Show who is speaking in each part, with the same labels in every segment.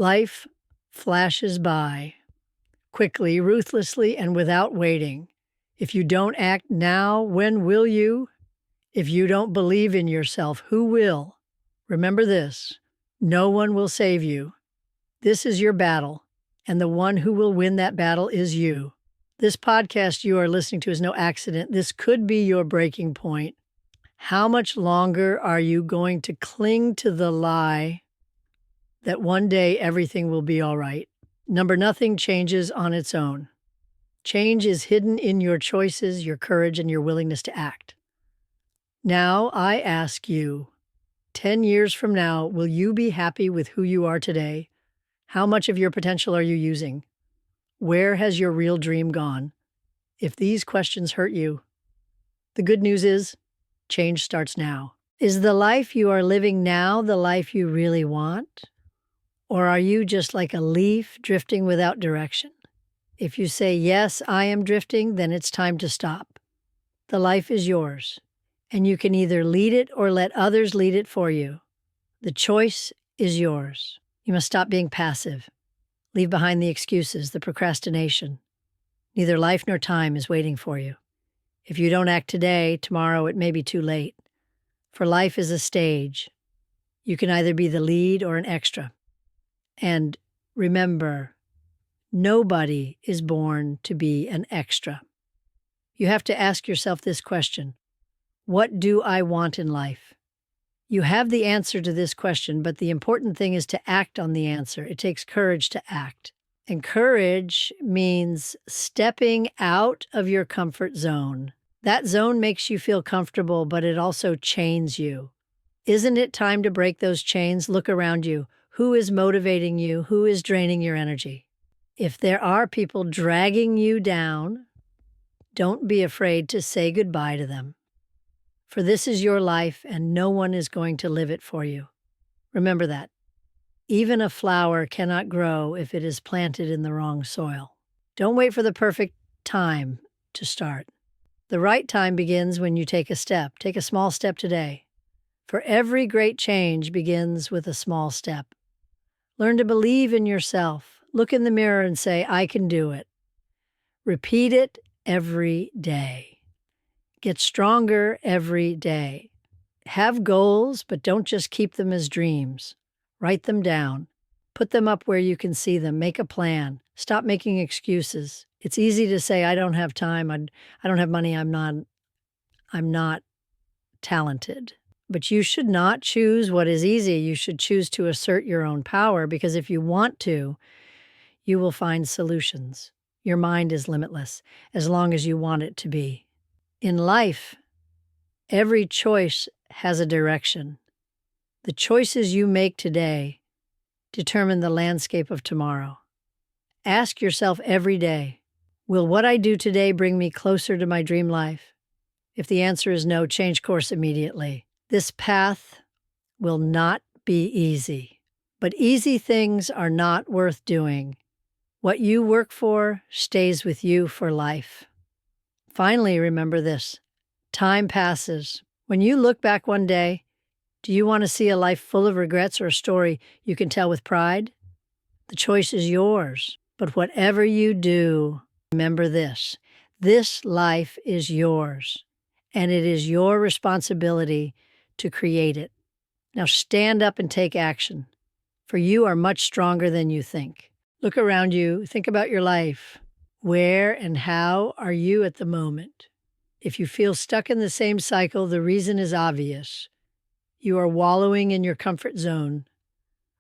Speaker 1: Life flashes by quickly, ruthlessly, and without waiting. If you don't act now, when will you? If you don't believe in yourself, who will? Remember this: no one will save you. This is your battle, and the one who will win that battle is you. This podcast you are listening to is no accident. This could be your breaking point. How much longer are you going to cling to the lie that one day everything will be all right? Nothing changes on its own. Change is hidden in your choices, your courage, and your willingness to act. Now I ask you, 10 years from now, will you be happy with who you are today? How much of your potential are you using? Where has your real dream gone? If these questions hurt you, the good news is change starts now. Is the life you are living now the life you really want? Or are you just like a leaf drifting without direction? If you say, yes, I am drifting, then it's time to stop. The life is yours, and you can either lead it or let others lead it for you. The choice is yours. You must stop being passive. Leave behind the excuses, the procrastination. Neither life nor time is waiting for you. If you don't act today, tomorrow it may be too late. For life is a stage. You can either be the lead or an extra. And remember, nobody is born to be an extra. You have to ask yourself this question: what do I want in life? You have the answer to this question, but the important thing is to act on the answer. It takes courage to act. And courage means stepping out of your comfort zone. That zone makes you feel comfortable, but it also chains you. Isn't it time to break those chains? Look around you. Who is motivating you? Who is draining your energy? If there are people dragging you down, don't be afraid to say goodbye to them. For this is your life, and no one is going to live it for you. Remember that. Even a flower cannot grow if it is planted in the wrong soil. Don't wait for the perfect time to start. The right time begins when you take a step. Take a small step today. For every great change begins with a small step. Learn to believe in yourself. Look in the mirror and say, I can do it. Repeat it every day. Get stronger every day. Have goals, but don't just keep them as dreams. Write them down. Put them up where you can see them. Make a plan. Stop making excuses. It's easy to say, I don't have time. I don't have money. I'm not talented. But you should not choose what is easy. You should choose to assert your own power, because if you want to, you will find solutions. Your mind is limitless as long as you want it to be. In life, every choice has a direction. The choices you make today determine the landscape of tomorrow. Ask yourself every day, will what I do today bring me closer to my dream life? If the answer is no, change course immediately. This path will not be easy, but easy things are not worth doing. What you work for stays with you for life. Finally, remember this: time passes. When you look back one day, do you want to see a life full of regrets or a story you can tell with pride? The choice is yours. But whatever you do, remember this: this life is yours, and it is your responsibility to create it. Now stand up and take action, for you are much stronger than you think. Look around you. Think about your life. Where and how are you at the moment? If you feel stuck in the same cycle, the reason is obvious. You are wallowing in your comfort zone.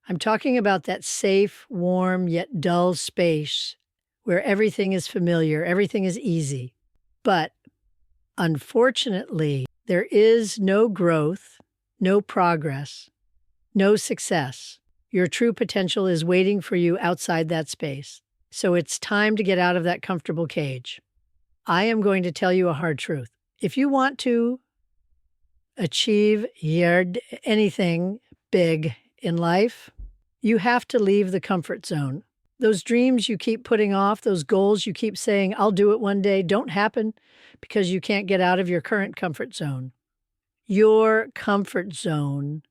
Speaker 1: I'm talking about that safe, warm, yet dull space where everything is familiar, everything is easy. But unfortunately, there is no growth, no progress, no success. Your true potential is waiting for you outside that space. So it's time to get out of that comfortable cage. I am going to tell you a hard truth. If you want to achieve anything big in life, you have to leave the comfort zone. Those dreams you keep putting off, those goals you keep saying, I'll do it one day, don't happen because you can't get out of your current comfort zone. Your comfort zone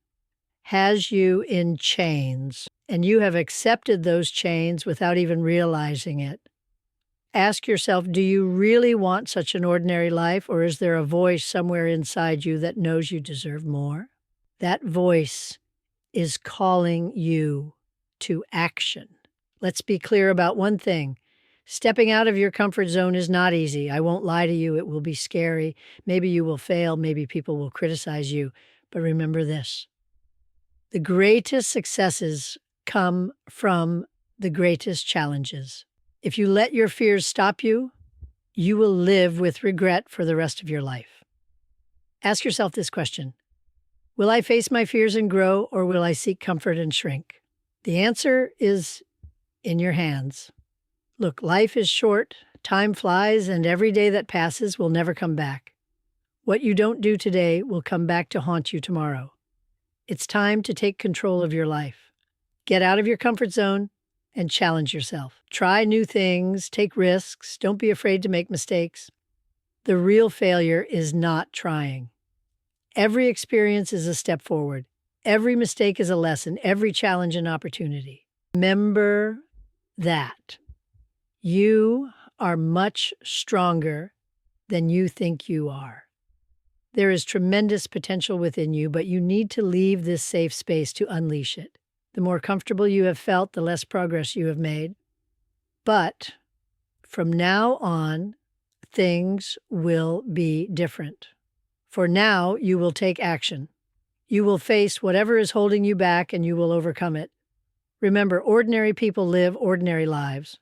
Speaker 1: has you in chains, and you have accepted those chains without even realizing it. Ask yourself, do you really want such an ordinary life, or is there a voice somewhere inside you that knows you deserve more? That voice is calling you to action. Let's be clear about one thing. Stepping out of your comfort zone is not easy. I won't lie to you. It will be scary. Maybe you will fail. Maybe people will criticize you. But remember this: the greatest successes come from the greatest challenges. If you let your fears stop you, you will live with regret for the rest of your life. Ask yourself this question: will I face my fears and grow, or will I seek comfort and shrink? The answer is in your hands. Look, life is short, time flies, and every day that passes will never come back. What you don't do today will come back to haunt you tomorrow. It's time to take control of your life. Get out of your comfort zone and challenge yourself. Try new things, take risks, don't be afraid to make mistakes. The real failure is not trying. Every experience is a step forward. Every mistake is a lesson, every challenge an opportunity. Remember that you are much stronger than you think you are. There is tremendous potential within you, but you need to leave this safe space to unleash it. The more comfortable you have felt, the less progress you have made. But from now on, things will be different. For now, you will take action. You will face whatever is holding you back, and you will overcome it. Remember, ordinary people live ordinary lives.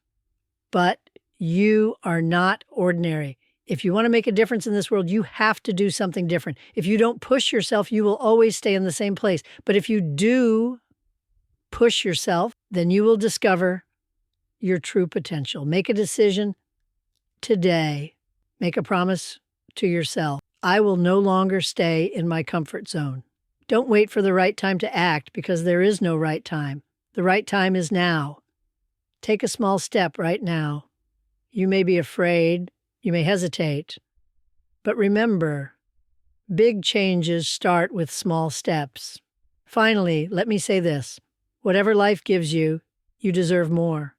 Speaker 1: But you are not ordinary. If you want to make a difference in this world, you have to do something different. If you don't push yourself, you will always stay in the same place. But if you do push yourself, then you will discover your true potential. Make a decision today. Make a promise to yourself. I will no longer stay in my comfort zone. Don't wait for the right time to act, because there is no right time. The right time is now. Take a small step right now. You may be afraid, you may hesitate, but remember, big changes start with small steps. Finally, let me say this: whatever life gives you, you deserve more,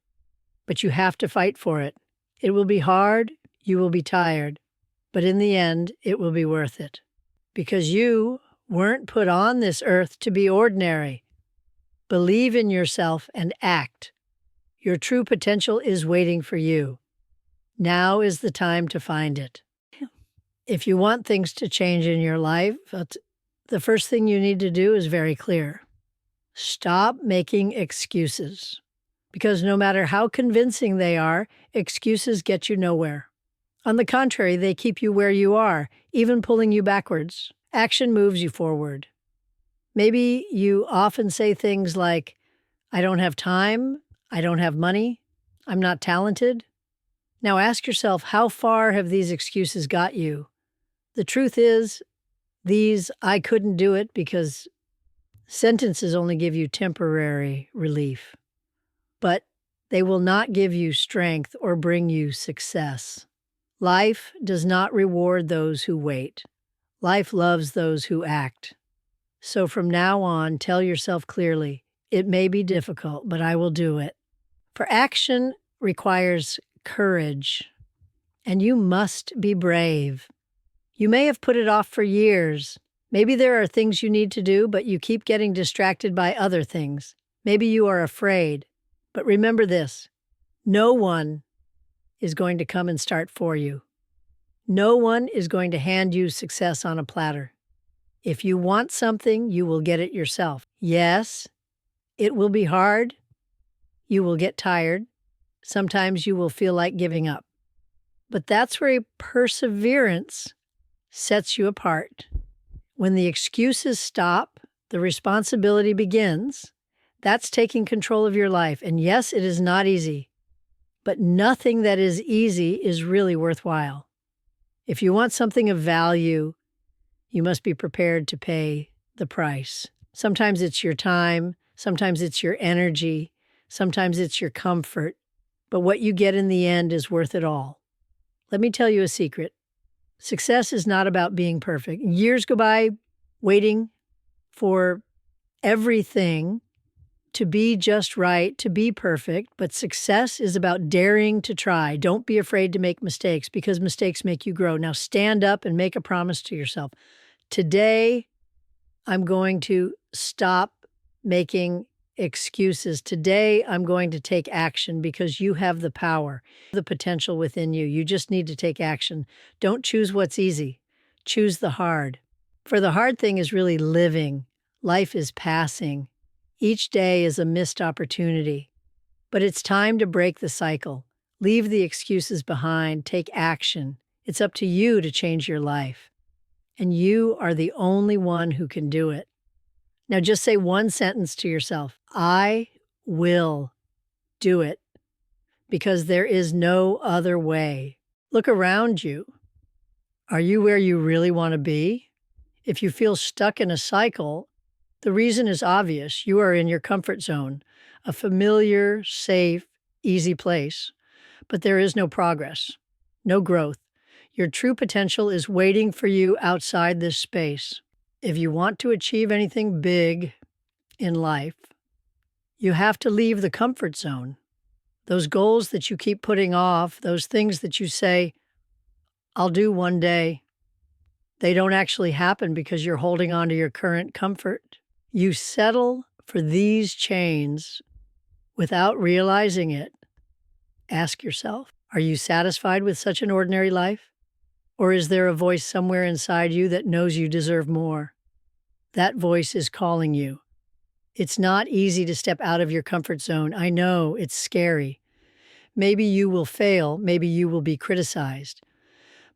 Speaker 1: but you have to fight for it. It will be hard, you will be tired, but in the end, it will be worth it, because you weren't put on this earth to be ordinary. Believe in yourself and act. Your true potential is waiting for you. Now is the time to find it. If you want things to change in your life, the first thing you need to do is very clear. Stop making excuses, because no matter how convincing they are, excuses get you nowhere. On the contrary, they keep you where you are, even pulling you backwards. Action moves you forward. Maybe you often say things like, I don't have time, I don't have money, I'm not talented. Now ask yourself, how far have these excuses got you? The truth is, these I couldn't do it because sentences only give you temporary relief, but they will not give you strength or bring you success. Life does not reward those who wait. Life loves those who act. So from now on, tell yourself clearly, it may be difficult, but I will do it. For action requires courage, and you must be brave. You may have put it off for years. Maybe there are things you need to do, but you keep getting distracted by other things. Maybe you are afraid. But remember this: no one is going to come and start for you. No one is going to hand you success on a platter. If you want something, you will get it yourself. Yes, it will be hard. You will get tired. Sometimes you will feel like giving up. But that's where perseverance sets you apart. When the excuses stop, the responsibility begins. That's taking control of your life. And yes, it is not easy, but nothing that is easy is really worthwhile. If you want something of value, you must be prepared to pay the price. Sometimes it's your time, sometimes it's your energy, sometimes it's your comfort, but what you get in the end is worth it all. Let me tell you a secret. Success is not about being perfect. Years go by waiting for everything to be just right, to be perfect, but success is about daring to try. Don't be afraid to make mistakes because mistakes make you grow. Now stand up and make a promise to yourself. Today, I'm going to stop making excuses. Today, I'm going to take action because you have the power, the potential within you. You just need to take action. Don't choose what's easy. Choose the hard. For the hard thing is really living. Life is passing. Each day is a missed opportunity. But it's time to break the cycle. Leave the excuses behind. Take action. It's up to you to change your life. And you are the only one who can do it. Now just say one sentence to yourself. I will do it because there is no other way. Look around you. Are you where you really want to be? If you feel stuck in a cycle, the reason is obvious. You are in your comfort zone, a familiar, safe, easy place. But there is no progress, no growth. Your true potential is waiting for you outside this space. If you want to achieve anything big in life, you have to leave the comfort zone. Those goals that you keep putting off, those things that you say, I'll do one day, they don't actually happen because you're holding on to your current comfort. You settle for these chains without realizing it. Ask yourself, are you satisfied with such an ordinary life? Or is there a voice somewhere inside you that knows you deserve more? That voice is calling you. It's not easy to step out of your comfort zone. I know, it's scary. Maybe you will fail, maybe you will be criticized.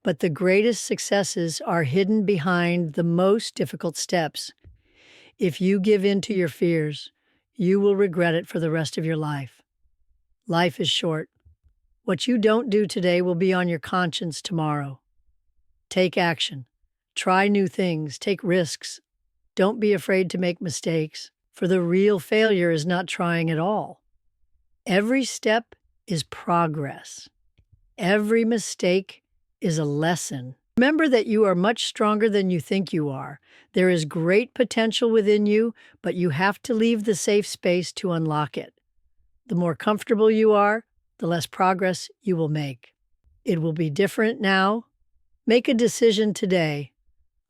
Speaker 1: But the greatest successes are hidden behind the most difficult steps. If you give in to your fears, you will regret it for the rest of your life. Life is short. What you don't do today will be on your conscience tomorrow. Take action. Try new things. Take risks. Don't be afraid to make mistakes, for the real failure is not trying at all. Every step is progress. Every mistake is a lesson. Remember that you are much stronger than you think you are. There is great potential within you, but you have to leave the safe space to unlock it. The more comfortable you are, the less progress you will make. It will be different now. Make a decision today.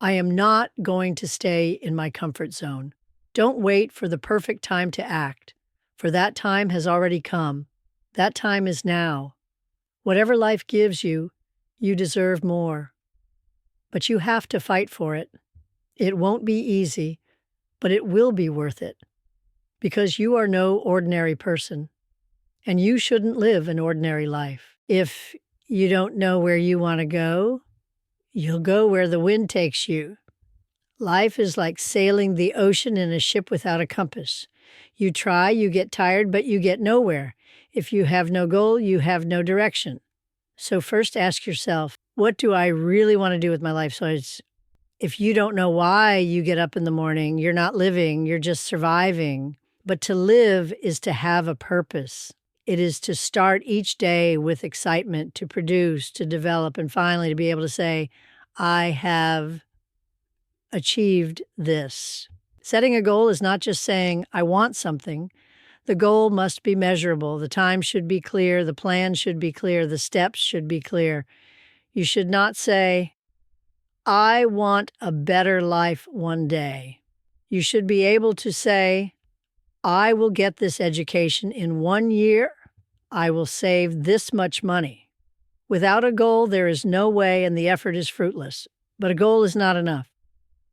Speaker 1: I am not going to stay in my comfort zone. Don't wait for the perfect time to act, for that time has already come. That time is now. Whatever life gives you, you deserve more. But you have to fight for it. It won't be easy, but it will be worth it, because you are no ordinary person, and you shouldn't live an ordinary life. If you don't know where you want to go, you'll go where the wind takes you. Life is like sailing the ocean in a ship without a compass. You try, you get tired, but you get nowhere. If you have no goal, you have no direction. So first ask yourself, what do I really want to do with my life? So if you don't know why you get up in the morning, you're not living, you're just surviving. But to live is to have a purpose. It is to start each day with excitement, to produce, to develop, and finally to be able to say, I have achieved this. Setting a goal is not just saying, I want something. The goal must be measurable. The time should be clear. The plan should be clear. The steps should be clear. You should not say, I want a better life one day. You should be able to say, I will get this education in 1 year. I will save this much money. Without a goal, there is no way, and the effort is fruitless. But a goal is not enough.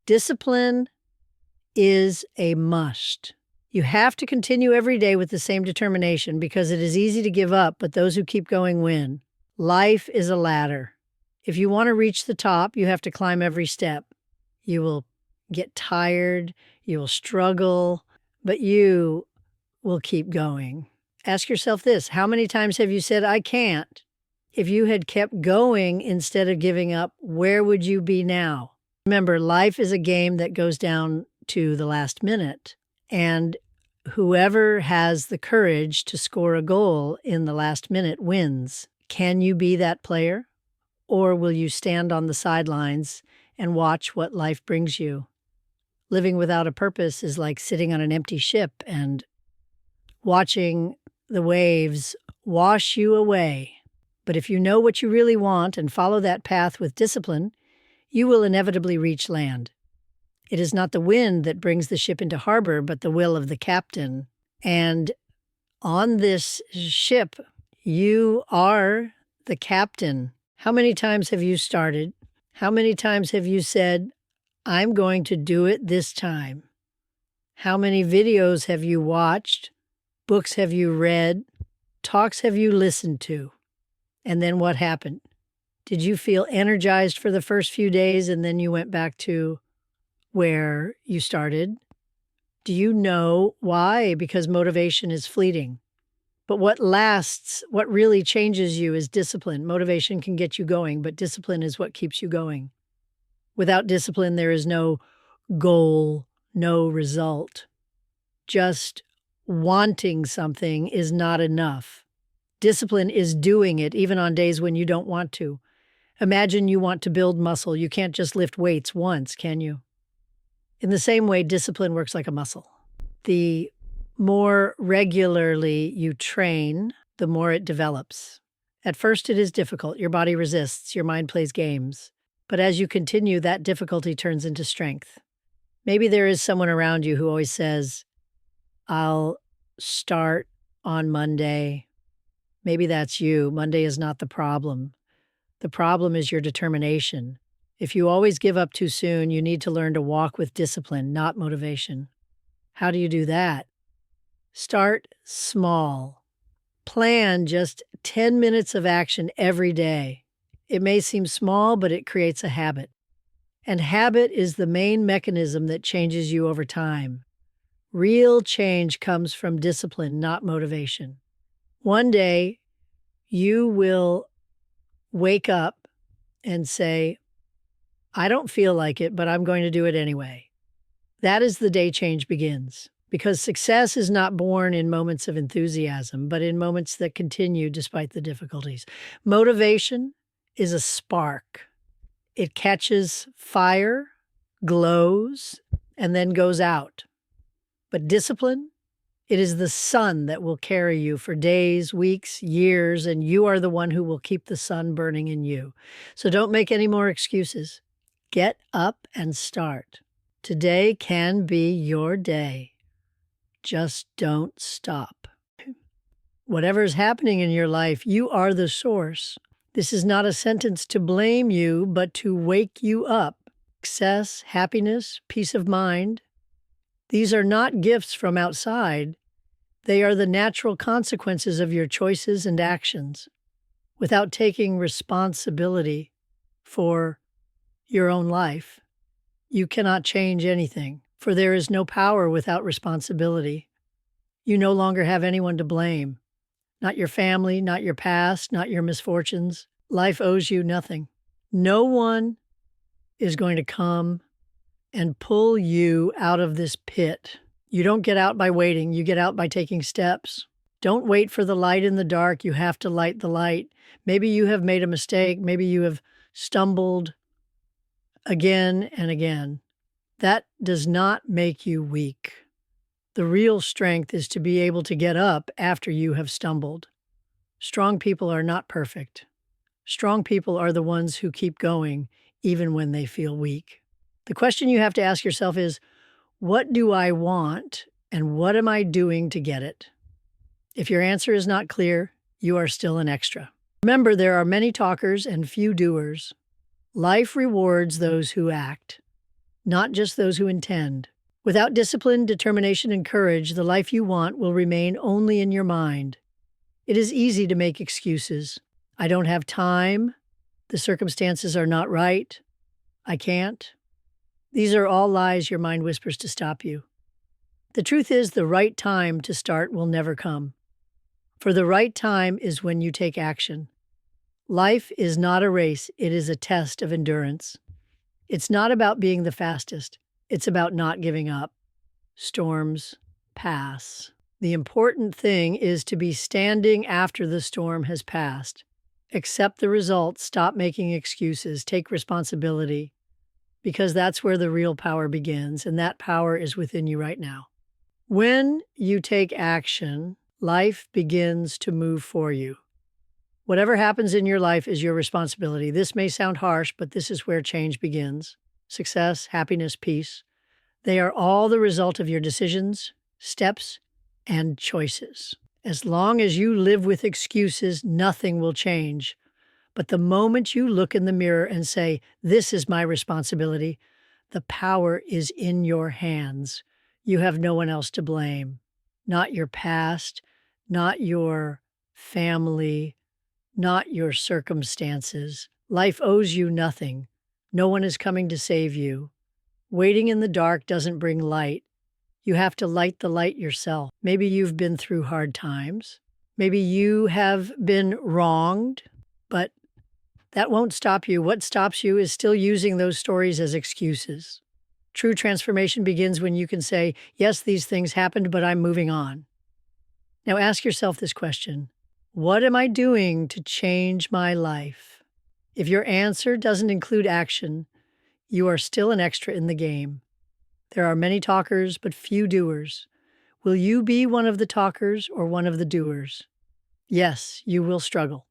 Speaker 1: Discipline is a must. You have to continue every day with the same determination because it is easy to give up, but those who keep going win. Life is a ladder. If you want to reach the top, you have to climb every step. You will get tired, you will struggle, but you will keep going. Ask yourself this, how many times have you said, I can't? If you had kept going instead of giving up, where would you be now? Remember, life is a game that goes down to the last minute, and whoever has the courage to score a goal in the last minute wins. Can you be that player? Or will you stand on the sidelines and watch what life brings you? Living without a purpose is like sitting on an empty ship and watching the waves wash you away. But if you know what you really want and follow that path with discipline, you will inevitably reach land. It is not the wind that brings the ship into harbor, but the will of the captain. And on this ship, you are the captain. How many times have you started? How many times have you said, I'm going to do it this time? How many videos have you watched? Books have you read? Talks have you listened to? And then what happened? Did you feel energized for the first few days and then you went back to where you started? Do you know why? Because motivation is fleeting. But what lasts, what really changes you is discipline. Motivation can get you going, but discipline is what keeps you going. Without discipline, there is no goal, no result. Just wanting something is not enough. Discipline is doing it even on days when you don't want to. Imagine you want to build muscle. You can't just lift weights once, can you? In the same way, discipline works like a muscle. The more regularly you train, the more it develops. At first, it is difficult. Your body resists. Your mind plays games. But as you continue, that difficulty turns into strength. Maybe there is someone around you who always says, I'll start on Monday. Maybe that's you. Monday is not the problem. The problem is your determination. If you always give up too soon, you need to learn to walk with discipline, not motivation. How do you do that? Start small. Plan just 10 minutes of action every day. It may seem small, but it creates a habit. And habit is the main mechanism that changes you over time. Real change comes from discipline, not motivation. One day, you will wake up and say, I don't feel like it, but I'm going to do it anyway. That is the day change begins. Because success is not born in moments of enthusiasm, but in moments that continue despite the difficulties. Motivation is a spark. It catches fire, glows, and then goes out. But discipline, it is the sun that will carry you for days, weeks, years, and you are the one who will keep the sun burning in you. So don't make any more excuses. Get up and start. Today can be your day. Just don't stop. Whatever is happening in your life, you are the source. This is not a sentence to blame you, but to wake you up. Success, happiness, peace of mind. These are not gifts from outside. They are the natural consequences of your choices and actions. Without taking responsibility for your own life, you cannot change anything, for there is no power without responsibility. You no longer have anyone to blame. Not your family, not your past, not your misfortunes. Life owes you nothing. No one is going to come and pull you out of this pit. You don't get out by waiting. You get out by taking steps. Don't wait for the light in the dark. You have to light the light. Maybe you have made a mistake. Maybe you have stumbled again and again. That does not make you weak. The real strength is to be able to get up after you have stumbled. Strong people are not perfect. Strong people are the ones who keep going even when they feel weak. The question you have to ask yourself is, what do I want and what am I doing to get it? If your answer is not clear, you are still an extra. Remember, there are many talkers and few doers. Life rewards those who act, not just those who intend. Without discipline, determination, and courage, the life you want will remain only in your mind. It is easy to make excuses. I don't have time. The circumstances are not right. I can't. These are all lies your mind whispers to stop you. The truth is, the right time to start will never come. For the right time is when you take action. Life is not a race. It is a test of endurance. It's not about being the fastest. It's about not giving up. Storms pass. The important thing is to be standing after the storm has passed. Accept the results. Stop making excuses. Take responsibility. because that's where the real power begins, and that power is within you right now. When you take action, life begins to move for you. Whatever happens in your life is your responsibility. This may sound harsh, but this is where change begins. Success, happiness, peace. They are all the result of your decisions, steps, and choices. As long as you live with excuses, nothing will change. But the moment you look in the mirror and say, "This is my responsibility," the power is in your hands. You have no one else to blame. Not your past, not your family, not your circumstances. Life owes you nothing. No one is coming to save you. Waiting in the dark doesn't bring light. You have to light the light yourself. Maybe you've been through hard times. Maybe you have been wronged, but that won't stop you. What stops you is still using those stories as excuses. True transformation begins when you can say, yes, these things happened, but I'm moving on. Now ask yourself this question. What am I doing to change my life? If your answer doesn't include action, you are still an extra in the game. There are many talkers, but few doers. Will you be one of the talkers or one of the doers? Yes, you will struggle.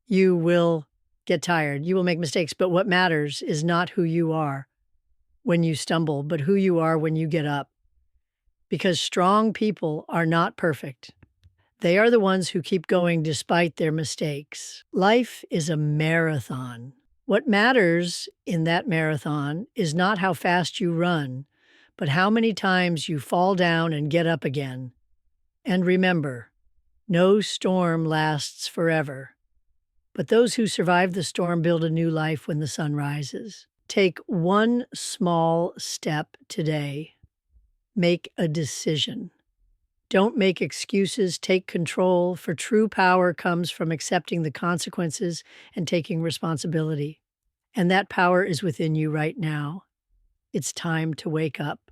Speaker 1: You will get tired. You will make mistakes, but what matters is not who you are when you stumble, but who you are when you get up. Because strong people are not perfect. They are the ones who keep going despite their mistakes. Life is a marathon. What matters in that marathon is not how fast you run, but how many times you fall down and get up again. And remember, no storm lasts forever, but those who survive the storm build a new life when the sun rises. Take one small step today. Make a decision. Don't make excuses, take control, for true power comes from accepting the consequences and taking responsibility. And that power is within you right now. It's time to wake up.